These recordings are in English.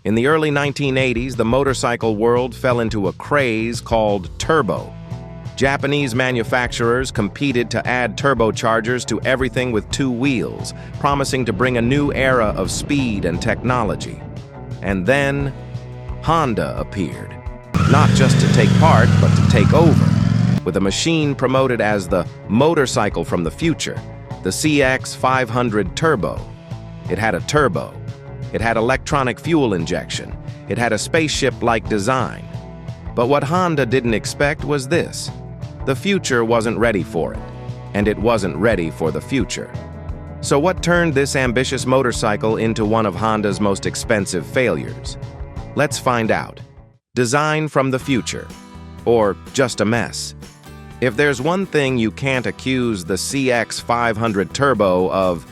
In the early 1980s, the motorcycle world fell into a craze called turbo. Japanese manufacturers competed to add turbochargers to everything with two wheels, promising to bring a new era of speed and technology. And then, Honda appeared. Not just to take part, but to take over, with a machine promoted as the motorcycle from the future, the CX500 Turbo. It had a turbo. It had electronic fuel injection. It had a spaceship-like design. But what Honda didn't expect was this. The future wasn't ready for it, and it wasn't ready for the future. So what turned this ambitious motorcycle into one of Honda's most expensive failures? Let's find out. Design from the future, or just a mess. If there's one thing you can't accuse the CX500 Turbo of,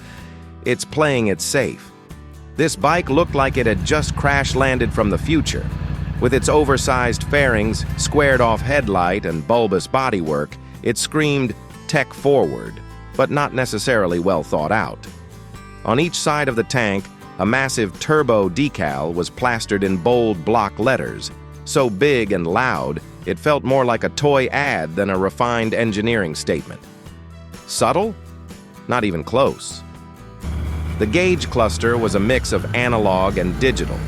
it's playing it safe. This bike looked like it had just crash-landed from the future. With its oversized fairings, squared-off headlight, and bulbous bodywork, it screamed tech-forward, but not necessarily well thought out. On each side of the tank, a massive turbo decal was plastered in bold block letters, so big and loud it felt more like a toy ad than a refined engineering statement. Subtle? Not even close. The gauge cluster was a mix of analog and digital.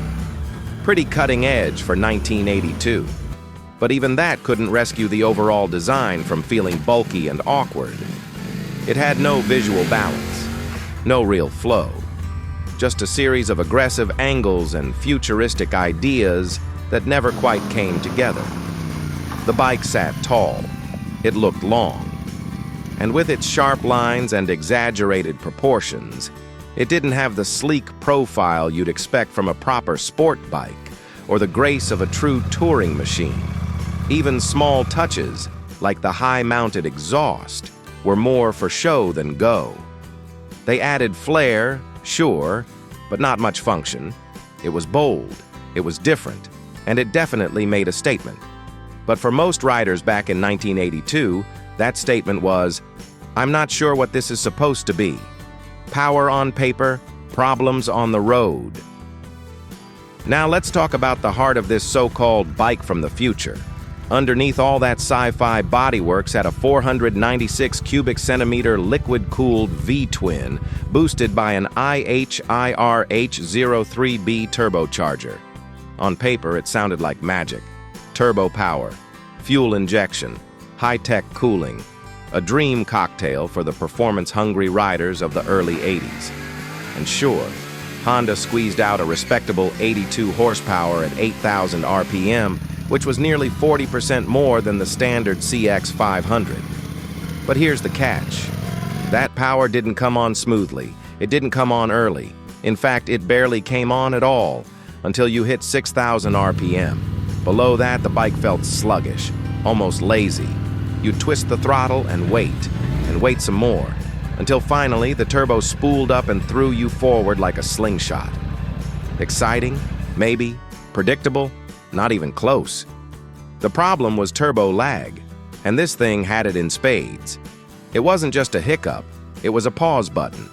Pretty cutting edge for 1982. But even that couldn't rescue the overall design from feeling bulky and awkward. It had no visual balance, no real flow. Just a series of aggressive angles and futuristic ideas that never quite came together. The bike sat tall. It looked long. And with its sharp lines and exaggerated proportions, it didn't have the sleek profile you'd expect from a proper sport bike or the grace of a true touring machine. Even small touches, like the high-mounted exhaust, were more for show than go. They added flair, sure, but not much function. It was bold, it was different, and it definitely made a statement. But for most riders back in 1982, that statement was, I'm not sure what this is supposed to be. Power on paper, problems on the road. Now let's talk about the heart of this so-called bike from the future. Underneath all that sci-fi bodywork sat a 496 cubic centimeter liquid-cooled V-twin boosted by an IHIRH-03B turbocharger. On paper, it sounded like magic. Turbo power, fuel injection, high-tech cooling, a dream cocktail for the performance-hungry riders of the early 80s. And sure, Honda squeezed out a respectable 82 horsepower at 8,000 RPM, which was nearly 40% more than the standard CX500. But here's the catch. That power didn't come on smoothly. It didn't come on early. In fact, it barely came on at all until you hit 6,000 RPM. Below that, the bike felt sluggish, almost lazy. You'd twist the throttle and wait some more, until finally the turbo spooled up and threw you forward like a slingshot. Exciting? Maybe. Predictable? Not even close. The problem was turbo lag, and this thing had it in spades. It wasn't just a hiccup, it was a pause button.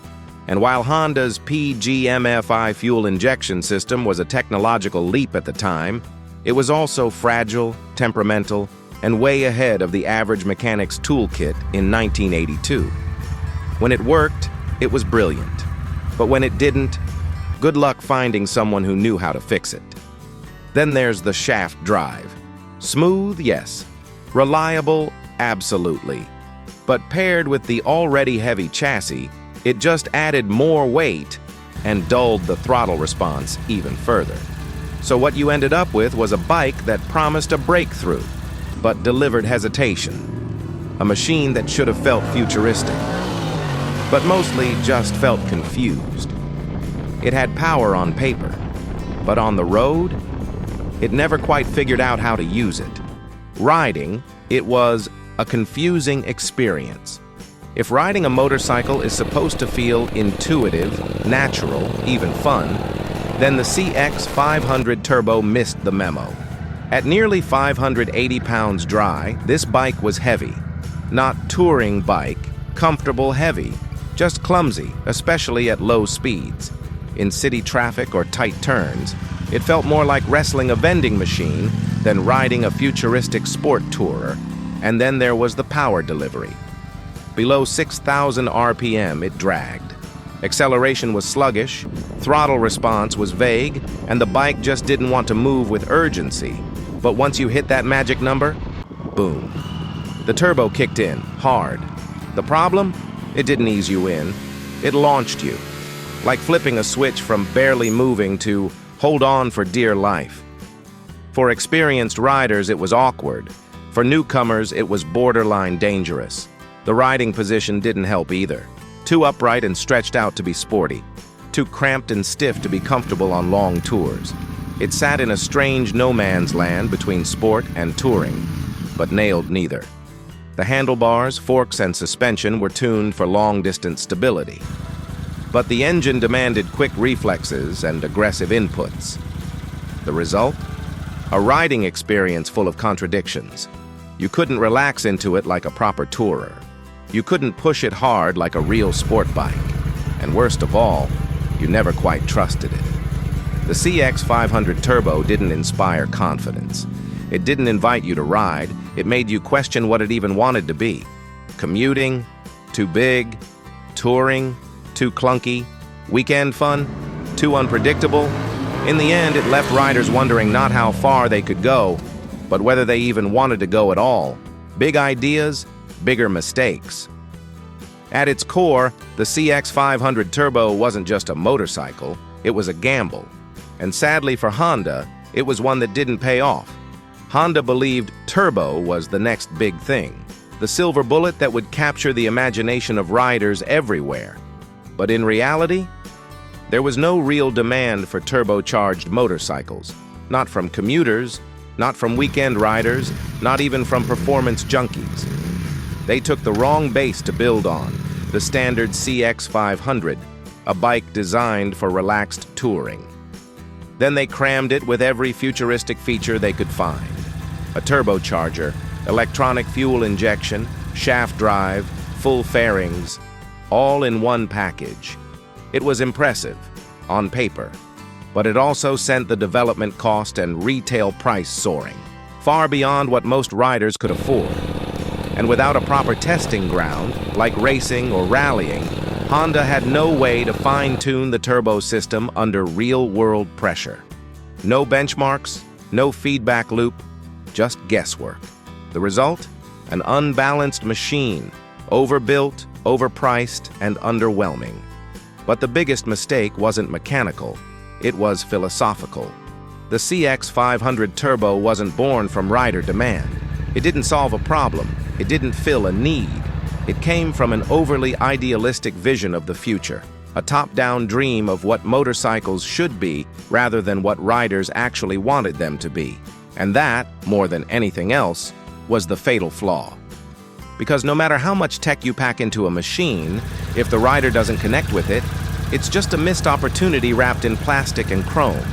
And while Honda's PGMFI fuel injection system was a technological leap at the time, it was also fragile, temperamental, and way ahead of the average mechanic's toolkit in 1982. When it worked, it was brilliant. But when it didn't, good luck finding someone who knew how to fix it. Then there's the shaft drive. Smooth, yes. Reliable, absolutely. But paired with the already heavy chassis, it just added more weight and dulled the throttle response even further. So what you ended up with was a bike that promised a breakthrough, but delivered hesitation. A machine that should have felt futuristic, but mostly just felt confused. It had power on paper, but on the road, it never quite figured out how to use it. Riding, it was a confusing experience. If riding a motorcycle is supposed to feel intuitive, natural, even fun, then the CX500 Turbo missed the memo. At nearly 580 pounds dry, this bike was heavy. Not touring bike, comfortable heavy, just clumsy, especially at low speeds. In city traffic or tight turns, It felt more like wrestling a vending machine than riding a futuristic sport tourer. And then there was the power delivery. Below 6,000 RPM, it dragged. Acceleration was sluggish, throttle response was vague, and the bike just didn't want to move with urgency. But once you hit that magic number, boom. The turbo kicked in, hard. The problem? It didn't ease you in. It launched you. Like flipping a switch from barely moving to hold on for dear life. For experienced riders, it was awkward. For newcomers, it was borderline dangerous. The riding position didn't help either. Too upright and stretched out to be sporty. Too cramped and stiff to be comfortable on long tours. It sat in a strange no-man's land between sport and touring, but nailed neither. The handlebars, forks, and suspension were tuned for long-distance stability. But the engine demanded quick reflexes and aggressive inputs. The result? A riding experience full of contradictions. You couldn't relax into it like a proper tourer. You couldn't push it hard like a real sport bike. And worst of all, you never quite trusted it. The CX500 Turbo didn't inspire confidence. It didn't invite you to ride. It made you question what it even wanted to be. Commuting? Too big? Touring? Too clunky? Weekend fun? Too unpredictable? In the end, it left riders wondering not how far they could go, but whether they even wanted to go at all. Big ideas, bigger mistakes. At its core, the CX500 Turbo wasn't just a motorcycle, it was a gamble. And sadly for Honda, it was one that didn't pay off. Honda believed turbo was the next big thing, the silver bullet that would capture the imagination of riders everywhere. But in reality, there was no real demand for turbocharged motorcycles. Not from commuters, not from weekend riders, not even from performance junkies. They took the wrong base to build on, the standard CX500, a bike designed for relaxed touring. Then they crammed it with every futuristic feature they could find. A turbocharger, electronic fuel injection, shaft drive, full fairings, all in one package. It was impressive, on paper, but it also sent the development cost and retail price soaring, far beyond what most riders could afford. And without a proper testing ground, like racing or rallying, Honda had no way to fine-tune the turbo system under real-world pressure. No benchmarks, no feedback loop, just guesswork. The result? An unbalanced machine, overbuilt, overpriced, and underwhelming. But the biggest mistake wasn't mechanical, it was philosophical. The CX500 Turbo wasn't born from rider demand. It didn't solve a problem, it didn't fill a need. It came from an overly idealistic vision of the future, a top-down dream of what motorcycles should be rather than what riders actually wanted them to be. And that, more than anything else, was the fatal flaw. Because no matter how much tech you pack into a machine, if the rider doesn't connect with it, it's just a missed opportunity wrapped in plastic and chrome.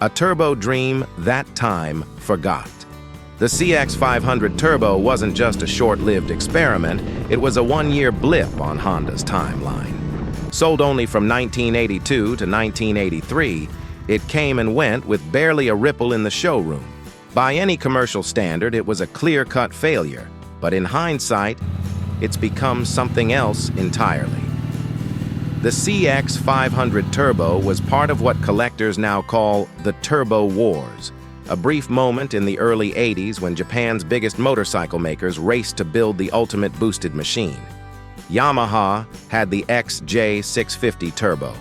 A turbo dream that time forgot. The CX500 Turbo wasn't just a short-lived experiment, it was a one-year blip on Honda's timeline. Sold only from 1982 to 1983, it came and went with barely a ripple in the showroom. By any commercial standard, it was a clear-cut failure, but in hindsight, it's become something else entirely. The CX500 Turbo was part of what collectors now call the Turbo Wars, a brief moment in the early 80s when Japan's biggest motorcycle makers raced to build the ultimate boosted machine. Yamaha had the XJ650 Turbo.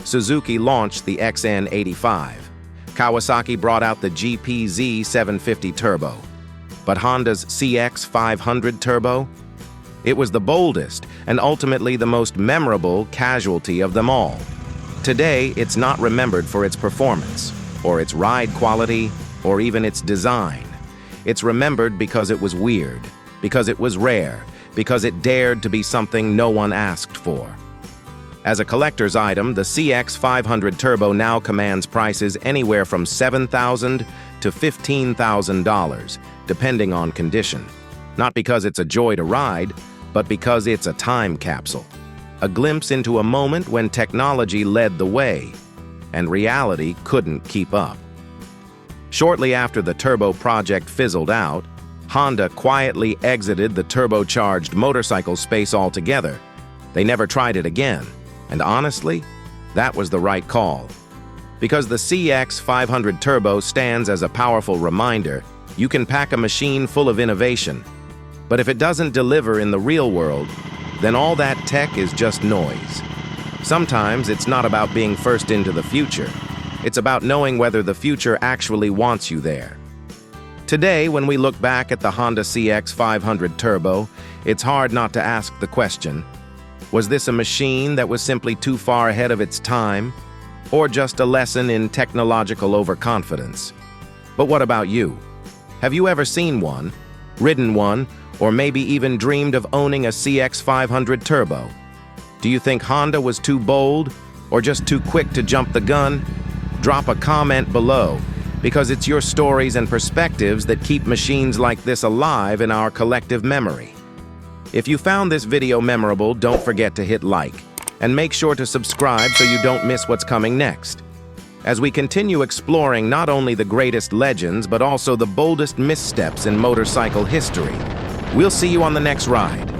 Suzuki launched the XN85. Kawasaki brought out the GPZ750 Turbo. But Honda's CX500 Turbo? It was the boldest and ultimately the most memorable casualty of them all. Today, it's not remembered for its performance, or its ride quality, or even its design. It's remembered because it was weird, because it was rare, because it dared to be something no one asked for. As a collector's item, the CX500 Turbo now commands prices anywhere from $7,000 to $15,000, depending on condition. Not because it's a joy to ride, but because it's a time capsule. A glimpse into a moment when technology led the way. and reality couldn't keep up. Shortly after the turbo project fizzled out, Honda quietly exited the turbocharged motorcycle space altogether. They never tried it again, and honestly, that was the right call. Because the CX500 Turbo stands as a powerful reminder, you can pack a machine full of innovation, but if it doesn't deliver in the real world, then all that tech is just noise. Sometimes it's not about being first into the future. It's about knowing whether the future actually wants you there. Today, when we look back at the Honda CX500 Turbo, it's hard not to ask the question, was this a machine that was simply too far ahead of its time, or just a lesson in technological overconfidence? But what about you? Have you ever seen one, ridden one, or maybe even dreamed of owning a CX500 Turbo? Do you think Honda was too bold, or just too quick to jump the gun? Drop a comment below, because it's your stories and perspectives that keep machines like this alive in our collective memory. If you found this video memorable, don't forget to hit like, and make sure to subscribe so you don't miss what's coming next. As we continue exploring not only the greatest legends, but also the boldest missteps in motorcycle history. We'll see you on the next ride.